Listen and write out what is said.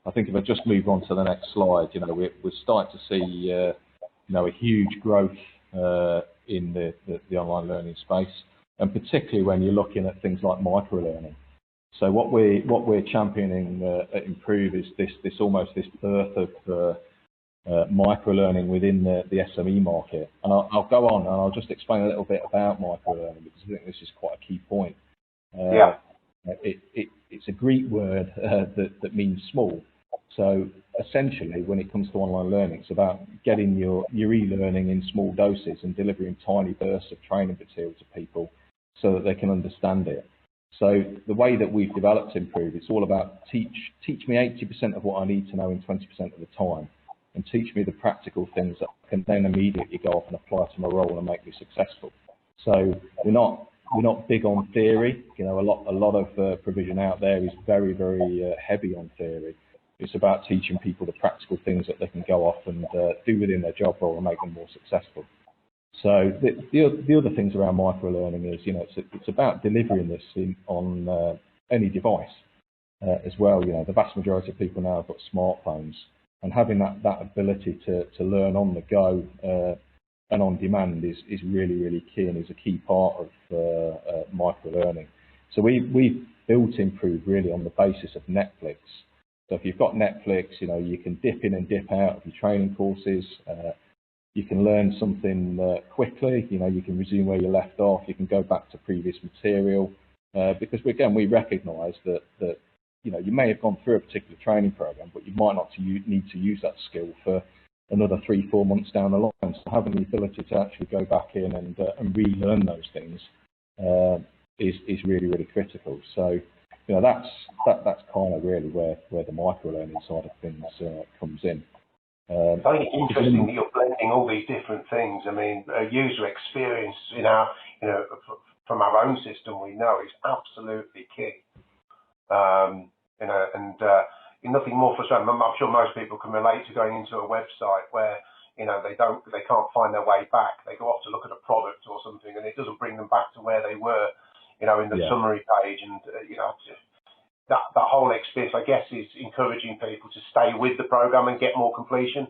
I think if I just move on to the next slide, we're starting to see, a huge growth in the online learning space, and particularly when you're looking at things like microlearning. So what we're championing at Improve is this birth of microlearning within the SME market. And I'll go on and I'll just explain a little bit about microlearning, because I think this is quite a key point. It's a Greek word that means small. So essentially, when it comes to online learning, it's about getting your e-learning in small doses and delivering tiny bursts of training material to people so that they can understand it. So the way that we've developed Improve, it's all about teach me 80% of what I need to know in 20% of the time, and teach me the practical things that I can then immediately go off and apply to my role and make me successful. So we're not big on theory. A lot of provision out there is very, very heavy on theory. It's about teaching people the practical things that they can go off and do within their job role and make them more successful. So the other things around microlearning is, it's about delivering this on any device as well. The vast majority of people now have got smartphones, and having that ability to learn on the go and on demand is really, really key, and is a key part of microlearning. So we've built Improve really on the basis of Netflix. So if you've got Netflix, you can dip in and dip out of your training courses. You can learn something quickly. You can resume where you left off. You can go back to previous material, because we recognise that you may have gone through a particular training program, but you might not need to use that skill for another 3-4 months down the line. So having the ability to actually go back in and relearn those things is really, really critical. So that's kind of really where the microlearning side of things comes in. I think it's interesting that you're blending all these different things. I mean, user experience from our own system, we know is absolutely key. Nothing more frustrating. I'm sure most people can relate to going into a website where they can't find their way back. They go off to look at a product or something, and it doesn't bring them back to where they were, in the summary page, and that whole experience, I guess, is encouraging people to stay with the program and get more completion.